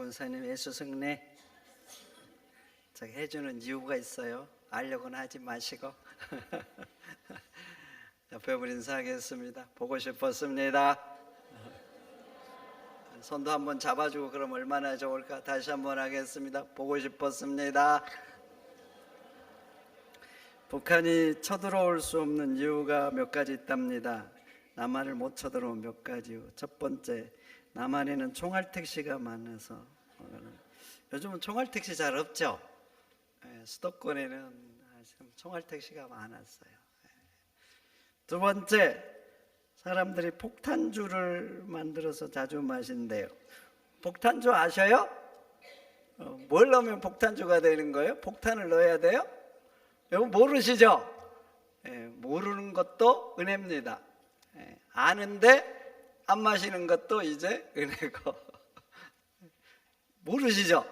권사님 예수 승리 제가 해주는 이유가 있어요. 알려고는 하지 마시고 옆에 분 인사하겠습니다. 보고 싶었습니다. 손도 한번 잡아주고 그럼 얼마나 좋을까. 다시 한번 하겠습니다. 보고 싶었습니다. 북한이 쳐들어올 수 없는 이유가 몇 가지 있답니다. 남한을 못 쳐들어온 몇 가지 이유. 첫 번째, 남한에는 총알택시가 많아서. 요즘은 총알택시 잘 없죠. 수도권에는 총알택시가 많았어요. 두 번째, 사람들이 폭탄주를 만들어서 자주 마신대요. 폭탄주 아셔요? 뭘 넣으면 폭탄주가 되는 거예요? 폭탄을 넣어야 돼요? 여러분 모르시죠? 모르는 것도 은혜입니다. 아는데 안 마시는 것도 이제 은혜고. 모르시죠?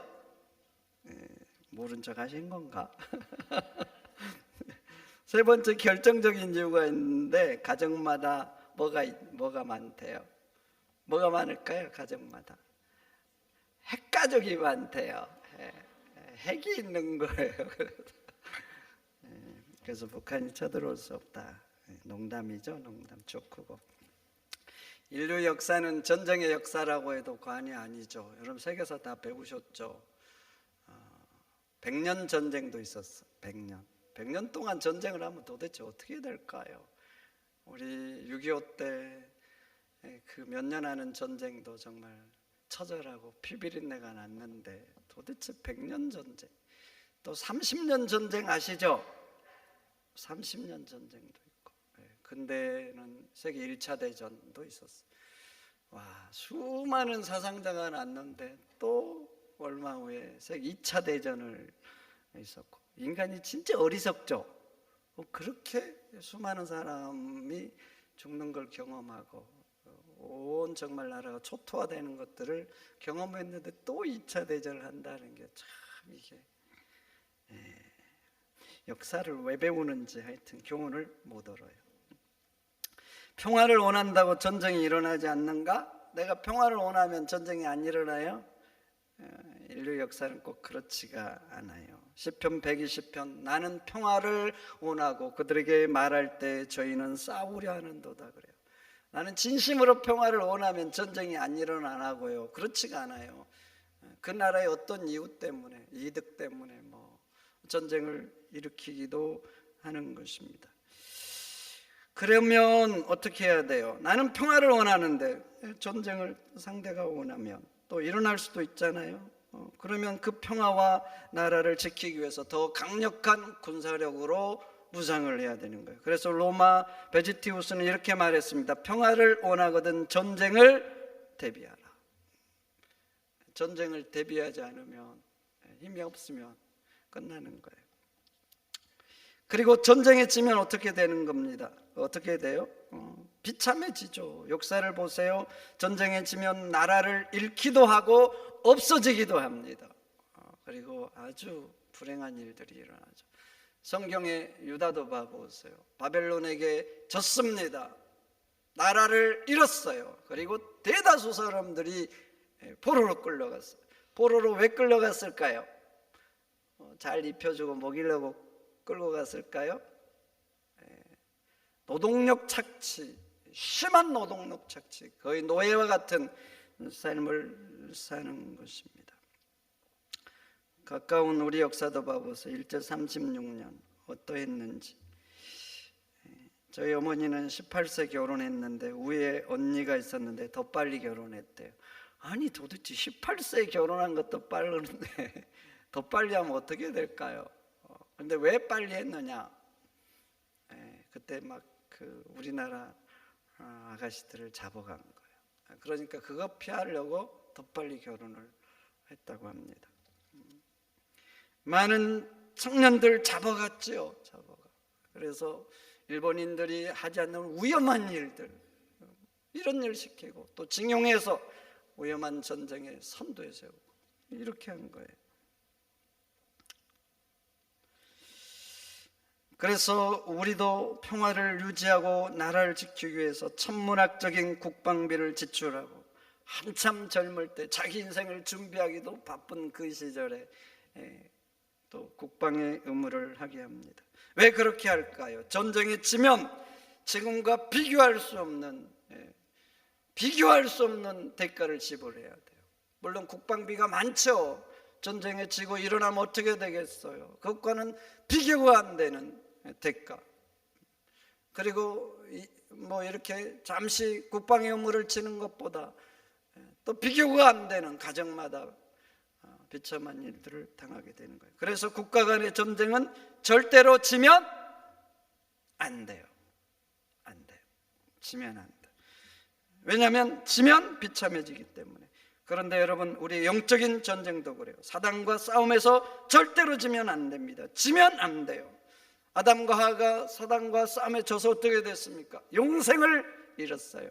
모른 척 하신 건가? 세 번째, 결정적인 이유가 있는데 가정마다 뭐가 많대요. 뭐가 많을까요? 가정마다 핵가족이 많대요. 핵이 있는 거예요. 그래서 북한이 쳐들어올 수 없다. 농담이죠. 농담 좋고. 인류 역사는 전쟁의 역사라고 해도 과언이 아니죠. 여러분 세계사 다 배우셨죠. 100년 전쟁도 있었어. 100년 동안 전쟁을 하면 도대체 어떻게 될까요? 우리 6.25 때 그 몇 년 하는 전쟁도 정말 처절하고 피비린내가 났는데 도대체 100년 전쟁, 또 30년 전쟁 아시죠? 30년 전쟁도 있고, 근대는 세계 1차 대전도 있었어요. 와, 수많은 사상자가 났는데 또 얼마 후에 세계 2차 대전을 있었고, 인간이 진짜 어리석죠. 그렇게 수많은 사람이 죽는 걸 경험하고 온 정말 나라가 초토화되는 것들을 경험했는데 또 2차 대전을 한다는 게 참 이게 역사를 왜 배우는지 하여튼 교훈을 못 얻어요. 평화를 원한다고 전쟁이 일어나지 않는가? 내가 평화를 원하면 전쟁이 안 일어나요? 인류 역사는 꼭 그렇지가 않아요. 시편 120편, 나는 평화를 원하고 그들에게 말할 때 저희는 싸우려 하는도다 그래요. 나는 진심으로 평화를 원하면 전쟁이 안 일어나고요. 그렇지가 않아요. 그 나라의 어떤 이유 때문에, 이득 때문에 전쟁을 일으키기도 하는 것입니다. 그러면 어떻게 해야 돼요? 나는 평화를 원하는데 전쟁을 상대가 원하면 또 일어날 수도 있잖아요. 그러면 그 평화와 나라를 지키기 위해서 더 강력한 군사력으로 무장을 해야 되는 거예요. 그래서 로마 베지티우스는 이렇게 말했습니다. 평화를 원하거든 전쟁을 대비하라. 전쟁을 대비하지 않으면, 힘이 없으면 끝나는 거예요. 그리고 전쟁에 지면 어떻게 되는 겁니다. 어떻게 돼요? 비참해지죠. 역사를 보세요. 전쟁에 지면 나라를 잃기도 하고 없어지기도 합니다. 그리고 아주 불행한 일들이 일어나죠. 성경의 유다도 봐보세요. 바벨론에게 졌습니다. 나라를 잃었어요. 그리고 대다수 사람들이 포로로 끌려갔어요. 포로로 왜 끌려갔을까요? 잘 입혀주고 먹이려고 끌고 갔을까요? 노동력 착취, 심한 노동력 착취, 거의 노예와 같은 삶을 사는 것입니다. 가까운 우리 역사도 봐보세요. 1절 36년 어떠했는지. 저희 어머니는 18세 결혼했는데 위에 언니가 있었는데 더 빨리 결혼했대요. 아니 도대체 18세에 결혼한 것도 빠르는데 더 빨리 하면 어떻게 될까요? 근데 왜 빨리 했느냐? 그때 막 그 우리나라 아가씨들을 잡아간 거예요. 그러니까 그거 피하려고 더 빨리 결혼을 했다고 합니다. 많은 청년들 잡아갔죠. 그래서 일본인들이 하지 않는 위험한 일들, 이런 일 시키고 또 징용해서 위험한 전쟁에 선두에 세우고 이렇게 한 거예요. 그래서 우리도 평화를 유지하고 나라를 지키기 위해서 천문학적인 국방비를 지출하고 한참 젊을 때 자기 인생을 준비하기도 바쁜 그 시절에 또 국방의 의무를 하게 합니다. 왜 그렇게 할까요? 전쟁에 지면 지금과 비교할 수 없는 대가를 지불해야 돼요. 물론 국방비가 많죠. 전쟁에 지고 일어나면 어떻게 되겠어요? 그것과는 비교가 안 되는 대가. 그리고 뭐 이렇게 잠시 국방의 의무를 지는 것보다 또 비교가 안 되는 가정마다 비참한 일들을 당하게 되는 거예요. 그래서 국가 간의 전쟁은 절대로 지면 안 돼요. 안 돼요. 지면 안 돼요. 왜냐하면 지면 비참해지기 때문에. 그런데 여러분, 우리 영적인 전쟁도 그래요. 사단과 싸움에서 절대로 지면 안 됩니다. 지면 안 돼요. 아담과 하와가 사단과 싸움에 져서 어떻게 됐습니까? 영생을 잃었어요.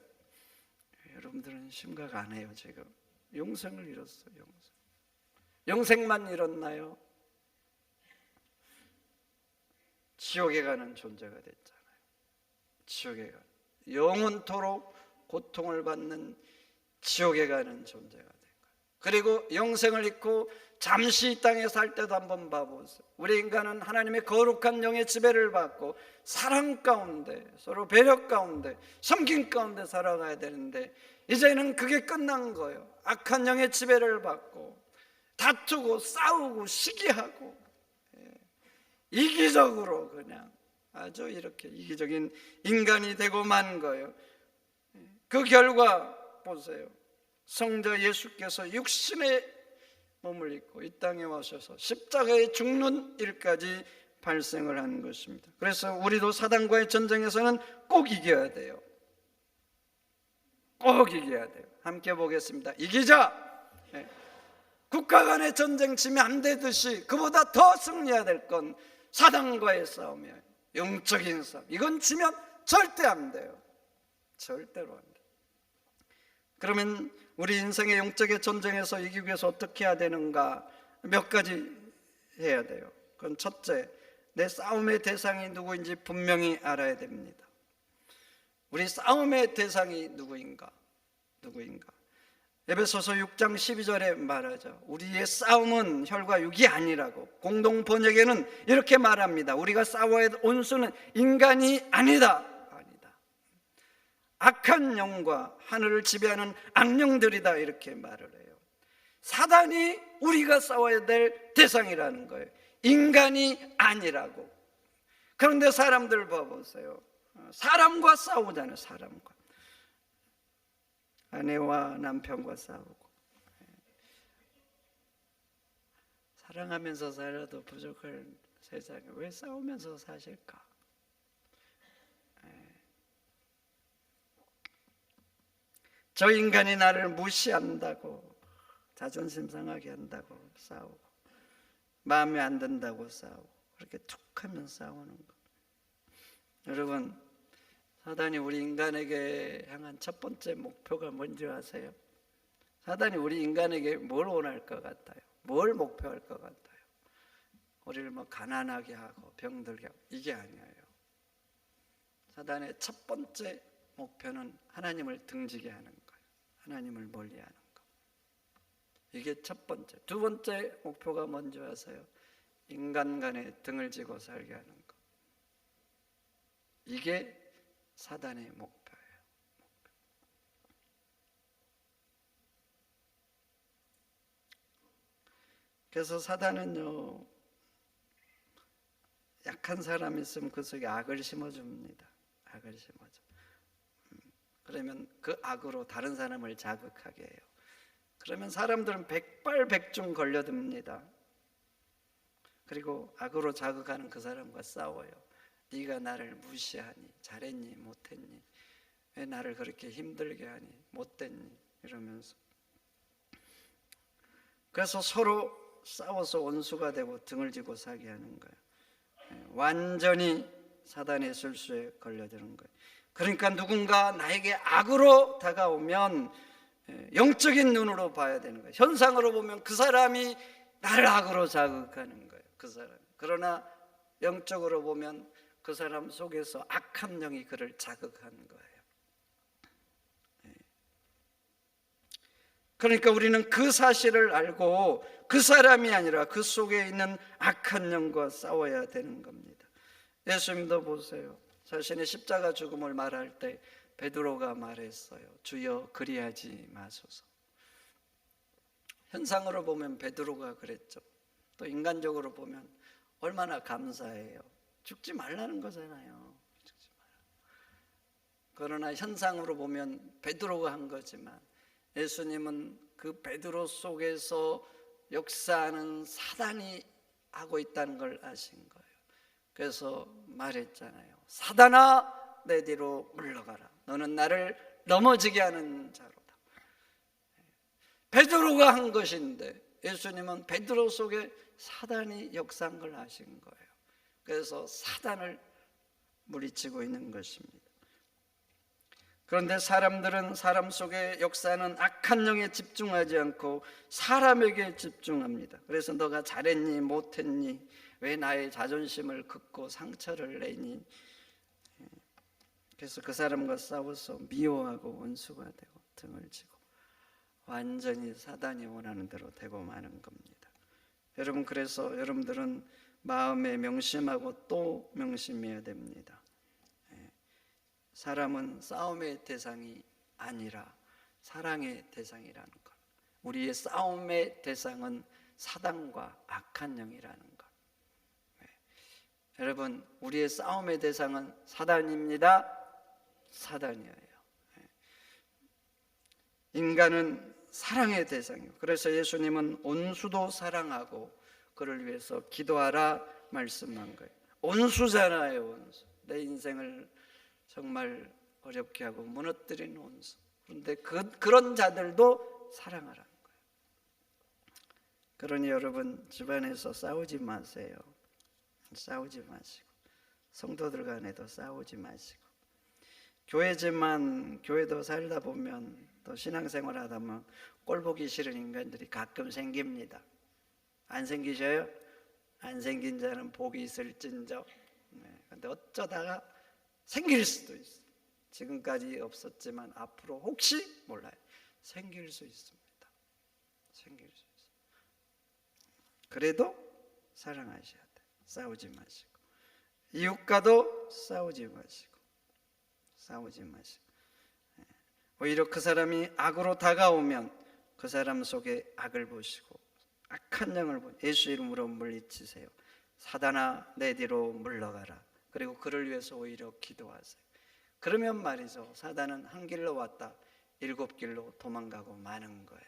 여러분들은 심각 안 해요. 지금 영생을 잃었어요. 영생만 잃었나요? 지옥에 가는 존재가 됐잖아요. 지옥에 가는, 영원토록 고통을 받는 지옥에 가는 존재가 된 거예요. 그리고 영생을 잃고 잠시 이 땅에 살 때도 한번 봐보세요. 우리 인간은 하나님의 거룩한 영의 지배를 받고 사랑 가운데, 서로 배려 가운데, 섬김 가운데 살아가야 되는데 이제는 그게 끝난 거예요. 악한 영의 지배를 받고 다투고 싸우고 시기하고 이기적으로 그냥 아주 이렇게 이기적인 인간이 되고 만 거예요. 그 결과 보세요. 성자 예수께서 육신의 몸을 입고 이 땅에 와셔서 십자가에 죽는 일까지 발생을 한 것입니다. 그래서 우리도 사단과의 전쟁에서는 꼭 이겨야 돼요. 꼭 이겨야 돼요. 함께 보겠습니다. 이기자. 국가 간의 전쟁 치면 안 되듯이 그보다 더 승리해야 될 건 사단과의 싸움이에요. 영적인 싸움. 이건 지면 절대 안 돼요. 절대로 안 돼요. 그러면 우리 인생의 영적인 전쟁에서 이기기 위해서 어떻게 해야 되는가? 몇 가지 해야 돼요. 그건 첫째, 내 싸움의 대상이 누구인지 분명히 알아야 됩니다. 우리 싸움의 대상이 누구인가? 에베소서 6장 12절에 말하죠. 우리의 싸움은 혈과 육이 아니라고. 공동 번역에는 이렇게 말합니다. 우리가 싸워야 할 원수는 인간이 아니다. 악한 영과 하늘을 지배하는 악령들이다, 이렇게 말을 해요. 사단이 우리가 싸워야 될 대상이라는 거예요. 인간이 아니라고. 그런데 사람들 봐보세요. 사람과 싸우잖아요. 사람과. 아내와 남편과 싸우고. 사랑하면서 살아도 부족할 세상에 왜 싸우면서 사실까? 저 인간이 나를 무시한다고, 자존심 상하게 한다고 싸우고, 마음에 안 든다고 싸우고, 그렇게 툭하면 싸우는 거. 여러분, 사단이 우리 인간에게 향한 첫 번째 목표가 뭔지 아세요? 사단이 우리 인간에게 뭘 원할 것 같아요? 뭘 목표할 것 같아요? 우리를 뭐 가난하게 하고 병들게 하고, 이게 아니에요. 사단의 첫 번째 목표는 하나님을 등지게 하는 거예요. 하나님을 멀리하는 거. 이게 첫 번째. 두 번째 목표가 뭔지 아세요? 인간 간에 등을 지고 살게 하는 거. 이게 사단의 목표예요. 그래서 사단은요, 약한 사람이 있으면 그 속에 악을 심어줍니다. 악을 심어줘. 그러면 그 악으로 다른 사람을 자극하게 해요. 그러면 사람들은 백발백중 걸려듭니다. 그리고 악으로 자극하는 그 사람과 싸워요. 네가 나를 무시하니, 잘했니, 못했니, 왜 나를 그렇게 힘들게 하니, 못됐니, 이러면서. 그래서 서로 싸워서 원수가 되고 등을 지고 사게 하는 거예요. 완전히 사단의 술수에 걸려드는 거예요. 그러니까 누군가 나에게 악으로 다가오면 영적인 눈으로 봐야 되는 거예요. 현상으로 보면 그 사람이 나를 악으로 자극하는 거예요. 그 사람. 그러나 영적으로 보면 그 사람 속에서 악한 영이 그를 자극하는 거예요. 그러니까 우리는 그 사실을 알고 그 사람이 아니라 그 속에 있는 악한 영과 싸워야 되는 겁니다. 예수님도 보세요. 자신의 십자가 죽음을 말할 때 베드로가 말했어요. 주여 그리하지 마소서. 현상으로 보면 베드로가 그랬죠. 또 인간적으로 보면 얼마나 감사해요. 죽지 말라는 거잖아요. 죽지 말라. 그러나 현상으로 보면 베드로가 한 거지만 예수님은 그 베드로 속에서 역사하는 사단이 하고 있다는 걸 아신 거예요. 그래서 말했잖아요. 사단아 내 뒤로 물러가라. 너는 나를 넘어지게 하는 자로다. 베드로가 한 것인데 예수님은 베드로 속에 사단이 역사한 걸 아신 거예요. 그래서 사단을 물리치고 있는 것입니다. 그런데 사람들은 사람 속에 역사하는 악한 영에 집중하지 않고 사람에게 집중합니다. 그래서 너가 잘했니 못했니, 왜 나의 자존심을 긋고 상처를 내니, 그래서 그 사람과 싸워서 미워하고 원수가 되고 등을 지고 완전히 사단이 원하는 대로 되고 마는 겁니다. 여러분, 그래서 여러분들은 마음에 명심하고 또 명심해야 됩니다. 사람은 싸움의 대상이 아니라 사랑의 대상이라는 것. 우리의 싸움의 대상은 사단과 악한 영이라는 것. 여러분, 우리의 싸움의 대상은 사단입니다. 사단이에요. 인간은 사랑의 대상이에요. 그래서 예수님은 온수도 사랑하고 그를 위해서 기도하라 말씀한 거예요. 온수잖아요, 온수. 내 인생을 정말 어렵게 하고 무너뜨린 원수. 그런데 그런 자들도 사랑하라는 거예요. 그러니 여러분, 집안에서 싸우지 마세요. 싸우지 마시고, 성도들 간에도 싸우지 마시고, 교회지만 교회도 살다 보면 또 신앙생활 하다 보면 꼴 보기 싫은 인간들이 가끔 생깁니다. 안 생기셔요? 안 생긴 자는 복이 있을진저. 그런데 어쩌다가 생길 수도 있어요. 지금까지 없었지만 앞으로 혹시 몰라요. 생길 수 있습니다. 생길 수 있어요. 그래도 사랑하셔야 돼요. 싸우지 마시고, 이웃과도 싸우지 마시고, 싸우지 마시고. 오히려 그 사람이 악으로 다가오면 그 사람 속에 악을 보시고 악한 영을 보고 예수 이름으로 물리치세요. 사단아 내 뒤로 물러가라. 그리고 그를 위해서 오히려 기도하세요. 그러면 말이죠, 사단은 한 길로 왔다 7길로 도망가고 마는 거예요.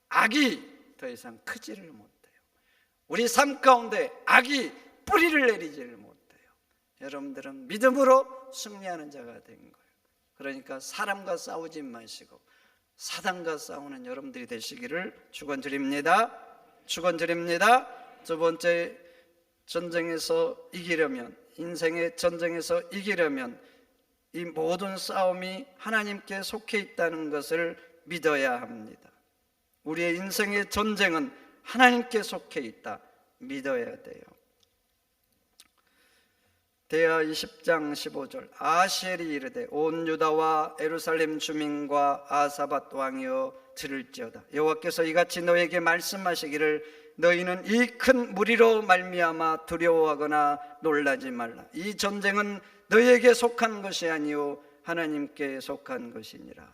악이 더 이상 크지를 못해요. 우리 삶 가운데 악이 뿌리를 내리지를 못해요. 여러분들은 믿음으로 승리하는 자가 된 거예요. 그러니까 사람과 싸우지 마시고 사단과 싸우는 여러분들이 되시기를 축원드립니다. 축원드립니다. 두 번째, 전쟁에서 이기려면, 인생의 전쟁에서 이기려면 이 모든 싸움이 하나님께 속해 있다는 것을 믿어야 합니다. 우리의 인생의 전쟁은 하나님께 속해 있다. 믿어야 돼요. 대하 20장 15절, 아시엘이 이르되 온 유다와 예루살렘 주민과 아사밧 왕이여 들을지어다. 여호와께서 이같이 너에게 말씀하시기를 너희는 이 큰 무리로 말미암아 두려워하거나 놀라지 말라. 이 전쟁은 너희에게 속한 것이 아니요 하나님께 속한 것이니라.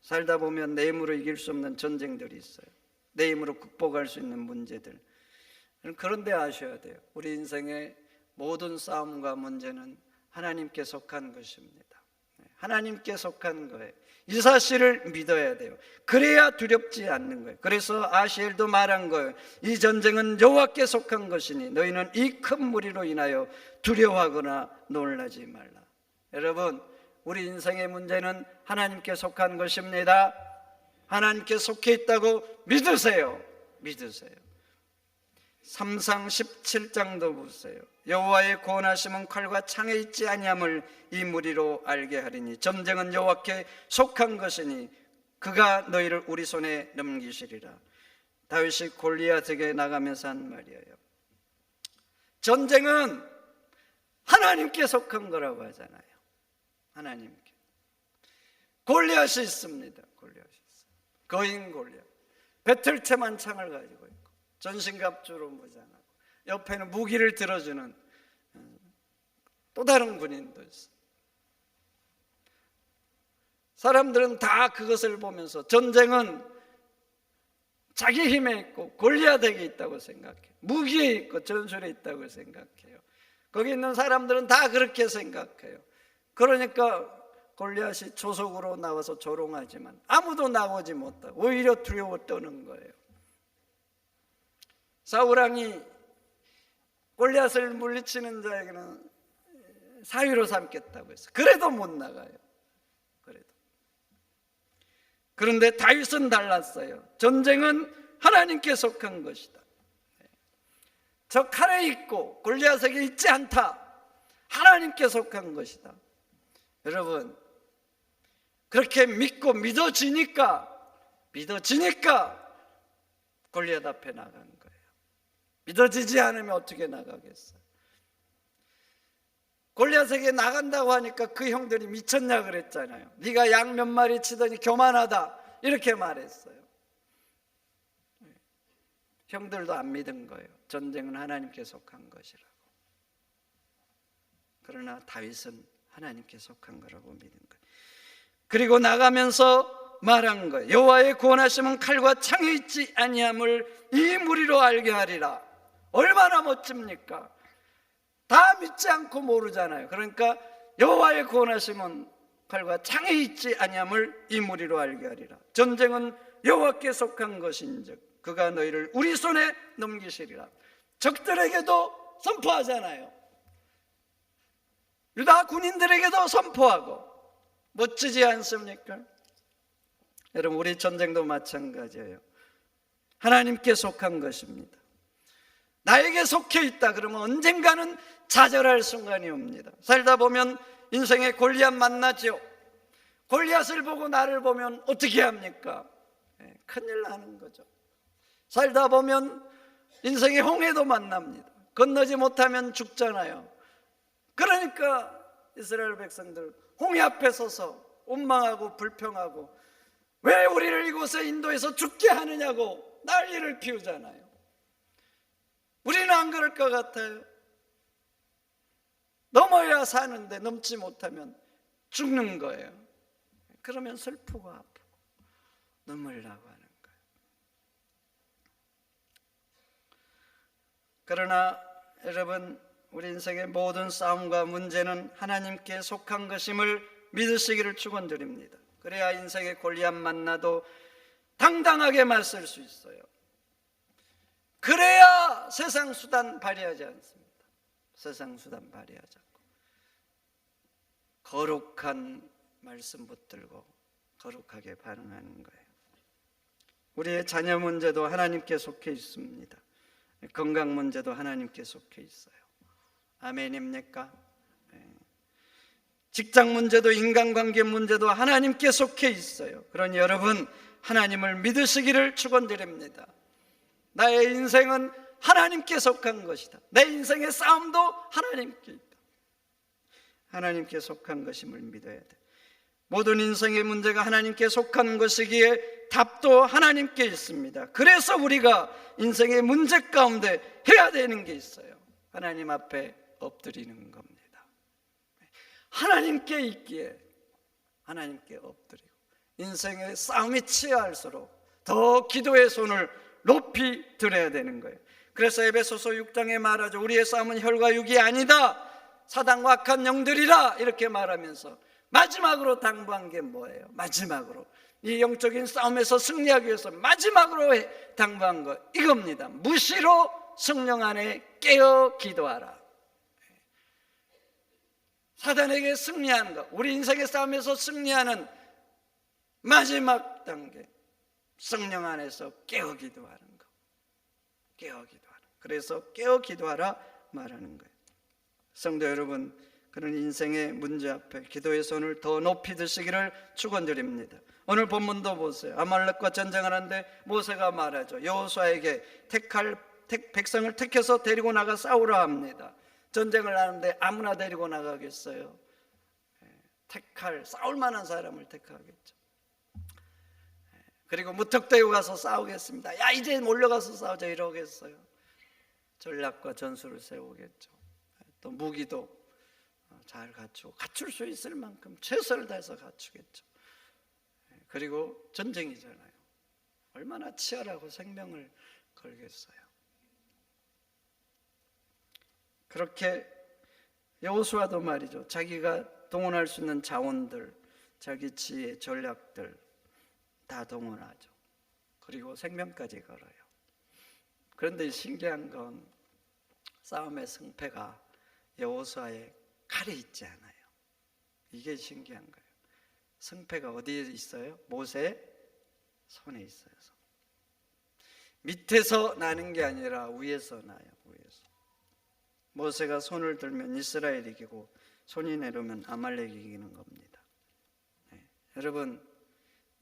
살다 보면 내 힘으로 이길 수 없는 전쟁들이 있어요. 내 힘으로 극복할 수 있는 문제들. 그런데 아셔야 돼요. 우리 인생의 모든 싸움과 문제는 하나님께 속한 것입니다. 하나님께 속한 거예요. 이 사실을 믿어야 돼요. 그래야 두렵지 않는 거예요. 그래서 아시엘도 말한 거예요. 이 전쟁은 여호와께 속한 것이니 너희는 이 큰 무리로 인하여 두려워하거나 놀라지 말라. 여러분, 우리 인생의 문제는 하나님께 속한 것입니다. 하나님께 속해 있다고 믿으세요. 믿으세요. 3상 17장도 보세요. 여호와의 구원하심은 칼과 창에 있지 아니함을 이 무리로 알게 하리니 전쟁은 여호와께 속한 것이니 그가 너희를 우리 손에 넘기시리라. 다윗이 골리앗에게 나가면서 한 말이에요. 전쟁은 하나님께 속한 거라고 하잖아요. 하나님께. 골리앗이 있습니다. 골리앗이 있어요. 거인 골리앗, 배틀채만 창을 가지고 있고 전신갑주로 무장하고 옆에는 무기를 들어주는 또 다른 군인도 있어요. 사람들은 다 그것을 보면서 전쟁은 자기 힘에 있고 골리앗에게 있다고 생각해요. 무기에 있고 전술에 있다고 생각해요. 거기 있는 사람들은 다 그렇게 생각해요. 그러니까 골리앗이 조속으로 나와서 조롱하지만 아무도 나오지 못하고 오히려 두려워 떠는 거예요. 사울왕이 골리앗을 물리치는 자에게는 사위로 삼겠다고 했어요. 그래도 못 나가요. 그런데 다윗은 달랐어요. 전쟁은 하나님께 속한 것이다. 저 칼에 있고 골리앗에게 있지 않다. 하나님께 속한 것이다. 여러분, 그렇게 믿고 믿어지니까 골리앗 앞에 나간 거예요. 믿어지지 않으면 어떻게 나가겠어요? 골리앗에게 나간다고 하니까 그 형들이 미쳤냐 그랬잖아요. 네가 양 몇 마리 치더니 교만하다 이렇게 말했어요. 형들도 안 믿은 거예요. 전쟁은 하나님께 속한 것이라고. 그러나 다윗은 하나님께 속한 거라고 믿은 거예요. 그리고 나가면서 말한 거예요. 여호와의 구원하심은 칼과 창에 있지 아니함을 이 무리로 알게 하리라. 얼마나 멋집니까? 다 믿지 않고 모르잖아요. 그러니까 여호와의 구원하심은 칼과 창에 있지 아니함을 이 무리로 알게 하리라. 전쟁은 여호와께 속한 것인즉 그가 너희를 우리 손에 넘기시리라. 적들에게도 선포하잖아요. 유다 군인들에게도 선포하고. 멋지지 않습니까? 여러분, 우리 전쟁도 마찬가지예요. 하나님께 속한 것입니다. 나에게 속해 있다 그러면 언젠가는 좌절할 순간이 옵니다. 살다 보면 인생에 골리앗 만나죠. 골리앗을 보고 나를 보면 어떻게 합니까? 큰일 나는 거죠. 살다 보면 인생의 홍해도 만납니다. 건너지 못하면 죽잖아요. 그러니까 이스라엘 백성들 홍해 앞에 서서 원망하고 불평하고 왜 우리를 이곳에 인도해서 죽게 하느냐고 난리를 피우잖아요. 우리는 안 그럴 것 같아요. 넘어야 사는데 넘지 못하면 죽는 거예요. 그러면 슬프고 아프고 눈물 나고 하는 거예요. 그러나 여러분, 우리 인생의 모든 싸움과 문제는 하나님께 속한 것임을 믿으시기를 축원드립니다. 그래야 인생의 골리앗 만나도 당당하게 맞설 수 있어요. 그래야 세상 수단 발휘하지 않습니다. 세상 수단 발휘하지 않고 거룩한 말씀 붙들고 거룩하게 반응하는 거예요. 우리의 자녀 문제도 하나님께 속해 있습니다. 건강 문제도 하나님께 속해 있어요. 아멘입니까? 직장 문제도 인간관계 문제도 하나님께 속해 있어요. 그러니 여러분, 하나님을 믿으시기를 축원드립니다. 나의 인생은 하나님께 속한 것이다. 내 인생의 싸움도 하나님께 있다. 하나님께 속한 것임을 믿어야 돼. 모든 인생의 문제가 하나님께 속한 것이기에 답도 하나님께 있습니다. 그래서 우리가 인생의 문제 가운데 해야 되는 게 있어요. 하나님 앞에 엎드리는 겁니다. 하나님께 있기에 하나님께 엎드리고 인생의 싸움이 치열할수록 더 기도의 손을 높이 들어야 되는 거예요. 그래서 에베소서 6장에 말하죠. 우리의 싸움은 혈과 육이 아니다. 사단과 악한 영들이라 이렇게 말하면서 마지막으로 당부한 게 뭐예요? 마지막으로 이 영적인 싸움에서 승리하기 위해서 마지막으로 당부한 거 이겁니다. 무시로 성령 안에 깨어 기도하라. 사단에게 승리하는 것, 우리 인생의 싸움에서 승리하는 마지막 단계, 성령 안에서 깨어 기도하는 것. 깨어 기도하라. 그래서 깨어 기도하라 말하는 거예요. 성도 여러분, 그런 인생의 문제 앞에 기도의 손을 더 높이 드시기를 축원드립니다. 오늘 본문도 보세요. 아말렉과 전쟁을 하는데 모세가 말하죠. 여호수아에게 백성을 택해서 데리고 나가 싸우라 합니다. 전쟁을 하는데 아무나 데리고 나가겠어요? 싸울 만한 사람을 택하겠죠. 그리고 무턱대고 가서 싸우겠습니다. 야, 이제 몰려가서 싸우자 이러겠어요. 전략과 전술을 세우겠죠. 또 무기도 잘 갖추고 갖출 수 있을 만큼 최선을 다해서 갖추겠죠. 그리고 전쟁이잖아요. 얼마나 치열하고 생명을 걸겠어요. 그렇게 여호수아도 말이죠, 자기가 동원할 수 있는 자원들, 자기 지혜, 전략들 다 동원하죠. 그리고 생명까지 걸어요. 그런데 신기한 건 싸움의 승패가 여호수아의 칼에 있지 않아요. 이게 신기한 거예요. 승패가 어디에 있어요? 모세의 손에 있어요. 밑에서 나는 게 아니라 위에서 나요. 위에서. 모세가 손을 들면 이스라엘이 이기고 손이 내려오면 아말렉이 이기는 겁니다. 여러분,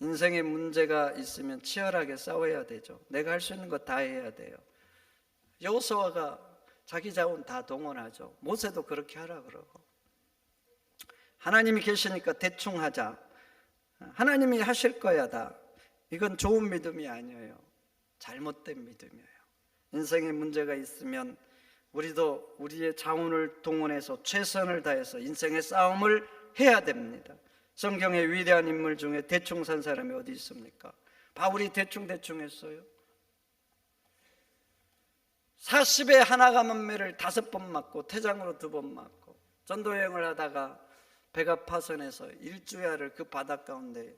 인생에 문제가 있으면 치열하게 싸워야 되죠. 내가 할 수 있는 거 다 해야 돼요. 여호수아가 자기 자원 다 동원하죠. 모세도 그렇게 하라 그러고. 하나님이 계시니까 대충 하자. 하나님이 하실 거야 다. 이건 좋은 믿음이 아니에요. 잘못된 믿음이에요. 인생에 문제가 있으면 우리도 우리의 자원을 동원해서 최선을 다해서 인생의 싸움을 해야 됩니다. 성경의 위대한 인물 중에 대충 산 사람이 어디 있습니까? 바울이 대충 했어요. 40에 하나 가만매를 5번 맞고 태장으로 2번 맞고 전도여행을 하다가 배가 파손해서 일주야를 그 바닷 가운데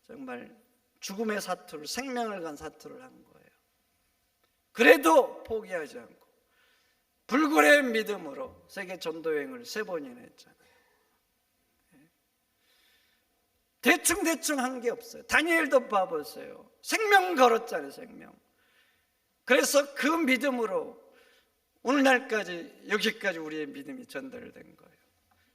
정말 죽음의 사투를, 생명을 간 사투를 한 거예요. 그래도 포기하지 않고 불굴의 믿음으로 세계 전도여행을 3번이나 했잖아요. 대충 한 게 없어요. 다니엘도 봐보세요. 생명 걸었잖아요. 생명. 그래서 그 믿음으로 오늘날까지 여기까지 우리의 믿음이 전달된 거예요.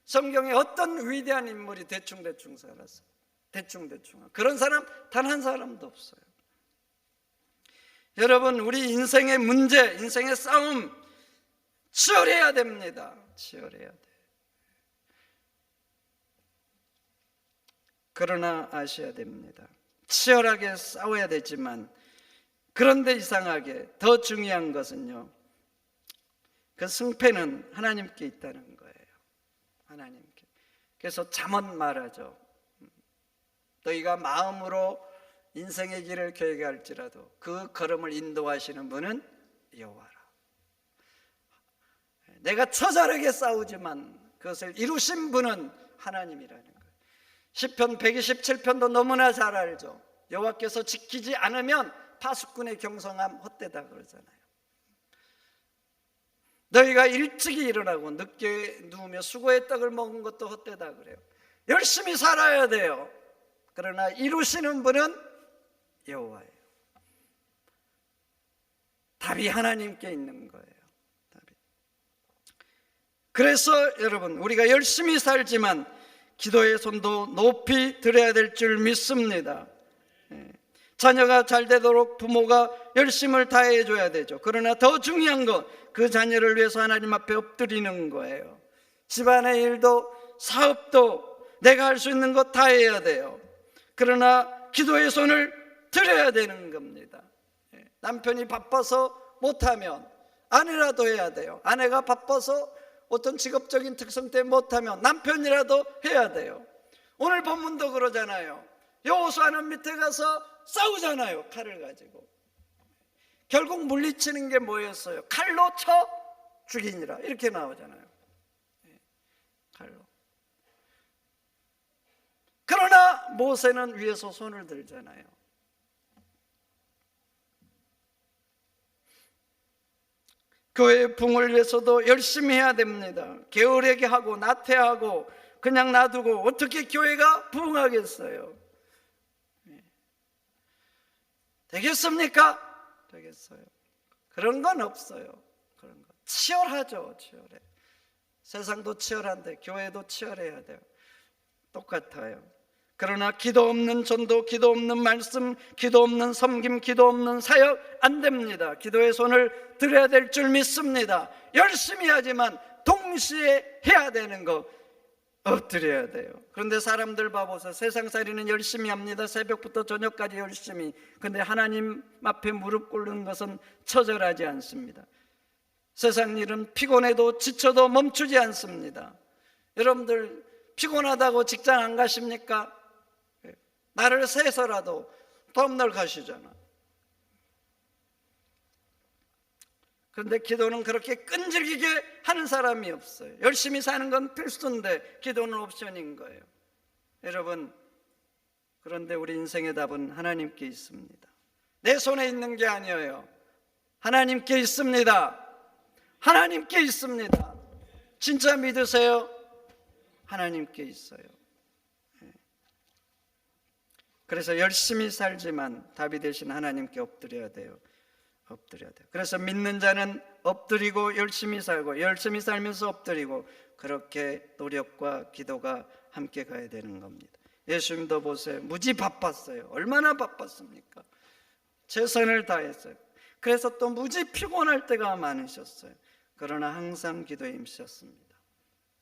성경에 어떤 위대한 인물이 대충 살았어요? 대충 그런 사람 단 한 사람도 없어요. 여러분, 우리 인생의 문제, 인생의 싸움 치열해야 됩니다. 치열해야 돼. 그러나 아셔야 됩니다. 치열하게 싸워야 되지만, 그런데 이상하게 더 중요한 것은요, 그 승패는 하나님께 있다는 거예요. 하나님께. 그래서 잠언 말하죠. 너희가 마음으로 인생의 길을 계획할지라도 그 걸음을 인도하시는 분은 여호와라. 내가 처절하게 싸우지만 그것을 이루신 분은 하나님이라는 거예요. 시편 127편도 너무나 잘 알죠. 여호와께서 지키지 않으면 파수꾼의 경성함 헛되다 그러잖아요. 너희가 일찍이 일어나고 늦게 누우며 수고의 떡을 먹은 것도 헛되다 그래요. 열심히 살아야 돼요. 그러나 이루시는 분은 여호와예요. 답이 하나님께 있는 거예요. 답이. 그래서 여러분, 우리가 열심히 살지만 기도의 손도 높이 들어야 될 줄 믿습니다. 자녀가 잘 되도록 부모가 열심을 다해 줘야 되죠. 그러나 더 중요한 건 그 자녀를 위해서 하나님 앞에 엎드리는 거예요. 집안의 일도 사업도 내가 할 수 있는 것 다 해야 돼요. 그러나 기도의 손을 들여야 되는 겁니다. 남편이 바빠서 못하면 아내라도 해야 돼요. 아내가 바빠서 어떤 직업적인 특성 때문에 못하면 남편이라도 해야 돼요. 오늘 본문도 그러잖아요. 여호수아는 밑에 가서 싸우잖아요. 칼을 가지고. 결국 물리치는 게 뭐였어요? 칼로 쳐 죽이니라 이렇게 나오잖아요. 칼로. 그러나 모세는 위에서 손을 들잖아요. 교회의 붕을 위해서도 열심히 해야 됩니다. 게으르게 하고 나태하고 그냥 놔두고 어떻게 교회가 부흥하겠어요? 되겠습니까? 되겠어요. 그런 건 없어요. 그런 거 치열하죠. 치열해. 세상도 치열한데 교회도 치열해야 돼요. 똑같아요. 그러나 기도 없는 전도, 기도 없는 말씀, 기도 없는 섬김, 기도 없는 사역 안 됩니다. 기도의 손을 들여야 될 줄 믿습니다. 열심히 하지만 동시에 해야 되는 거, 엎드려야 돼요. 그런데 사람들 봐보세요. 세상살이는 열심히 합니다. 새벽부터 저녁까지 열심히. 그런데 하나님 앞에 무릎 꿇는 것은 처절하지 않습니다. 세상 일은 피곤해도 지쳐도 멈추지 않습니다. 여러분들 피곤하다고 직장 안 가십니까? 나를 새서라도 다음날 가시잖아. 그런데 기도는 그렇게 끈질기게 하는 사람이 없어요. 열심히 사는 건 필수인데 기도는 옵션인 거예요. 여러분, 그런데 우리 인생의 답은 하나님께 있습니다. 내 손에 있는 게 아니에요. 하나님께 있습니다. 하나님께 있습니다. 진짜 믿으세요? 하나님께 있어요. 그래서 열심히 살지만 답이 되신 하나님께 엎드려야 돼요. 엎드려야 돼요. 그래서 믿는 자는 엎드리고 열심히 살고 열심히 살면서 엎드리고, 그렇게 노력과 기도가 함께 가야 되는 겁니다. 예수님도 보세요. 무지 바빴어요. 얼마나 바빴습니까? 최선을 다했어요. 그래서 또 무지 피곤할 때가 많으셨어요. 그러나 항상 기도에 힘쓰셨습니다.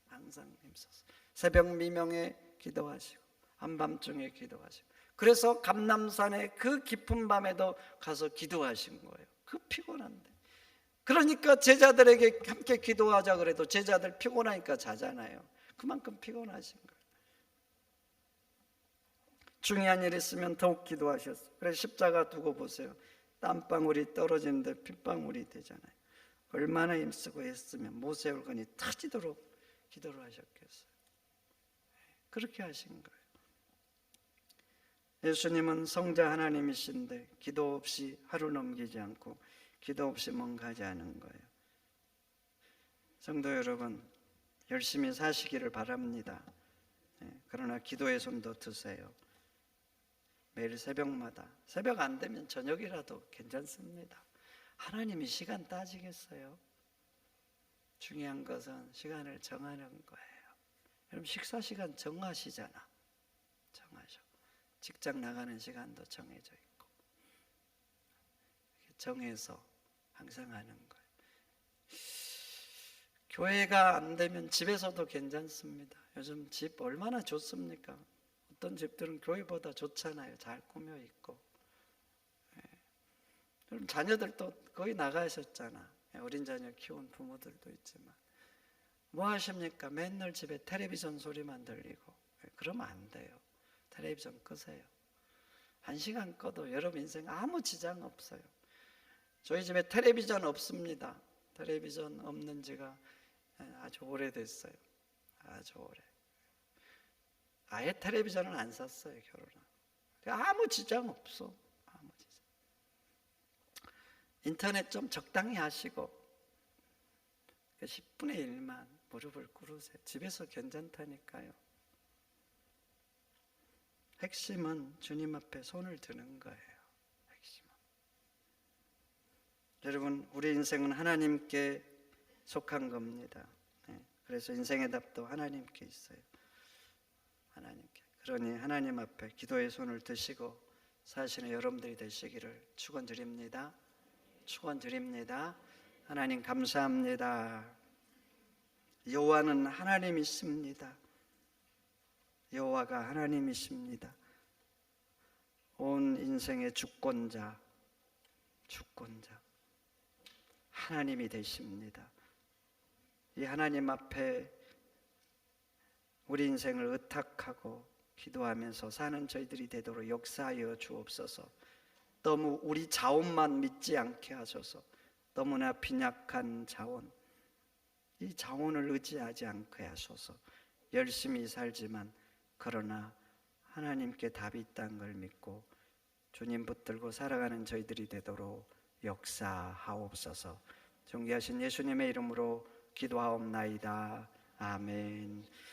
항상 힘쓰셨어요. 새벽 미명에 기도하시고 한밤중에 기도하시고, 그래서 감람산의 그 깊은 밤에도 가서 기도하신 거예요. 그 피곤한데. 그러니까 제자들에게 함께 기도하자 그래도 제자들 피곤하니까 자잖아요. 그만큼 피곤하신 거예요. 중요한 일 있으면 더욱 기도하셨어요. 그래서 십자가 두고 보세요. 땀방울이 떨어지는데 핏방울이 되잖아요. 얼마나 힘쓰고 했으면 모세혈관이 터지도록 기도를 하셨겠어요. 그렇게 하신 거예요. 예수님은 성자 하나님이신데 기도 없이 하루 넘기지 않고 기도 없이 뭔가 하지 않은 거예요. 성도 여러분, 열심히 사시기를 바랍니다. 그러나 기도의 손도 드세요. 매일 새벽마다, 새벽 안 되면 저녁이라도 괜찮습니다. 하나님이 시간 따지겠어요? 중요한 것은 시간을 정하는 거예요. 여러분, 식사 시간 정하시잖아. 정하셔. 직장 나가는 시간도 정해져 있고, 정해서 항상 하는 거예요. 교회가 안 되면 집에서도 괜찮습니다. 요즘 집 얼마나 좋습니까? 어떤 집들은 교회보다 좋잖아요. 잘 꾸며 있고. 그럼 자녀들도 거의 나가셨잖아. 어린 자녀 키운 부모들도 있지만 뭐 하십니까? 맨날 집에 텔레비전 소리만 들리고. 그러면 안 돼요. 텔레비전 끄세요. 1시간 꺼도 여러분 인생 아무 지장 없어요. 저희 집에 텔레비전 없습니다. 텔레비전 없는 지가 아주 오래됐어요. 아주 오래. 아예 텔레비전을 안 샀어요. 결혼은. 아무 지장 없어. 아무 지장. 인터넷 좀 적당히 하시고 10분의 1만 무릎을 꿇으세요. 집에서 괜찮다니까요. 핵심은 주님 앞에 손을 드는 거예요. 핵심은. 여러분, 우리 인생은 하나님께 속한 겁니다. 그래서 인생의 답도 하나님께 있어요. 하나님께. 그러니 하나님 앞에 기도의 손을 드시고 사시는 여러분들이 되시기를 축원드립니다. 축원드립니다. 하나님 감사합니다. 여호와는 하나님이십니다. 여호와가 하나님이십니다. 온 인생의 주권자 하나님이 되십니다. 이 하나님 앞에 우리 인생을 의탁하고 기도하면서 사는 저희들이 되도록 역사하여 주옵소서. 너무 우리 자원만 믿지 않게 하소서. 너무나 빈약한 자원, 이 자원을 의지하지 않게 하소서. 열심히 살지만 그러나 하나님께 답이 있다는 걸 믿고 주님 붙들고 살아가는 저희들이 되도록 역사하옵소서. 존귀하신 예수님의 이름으로 기도하옵나이다. 아멘.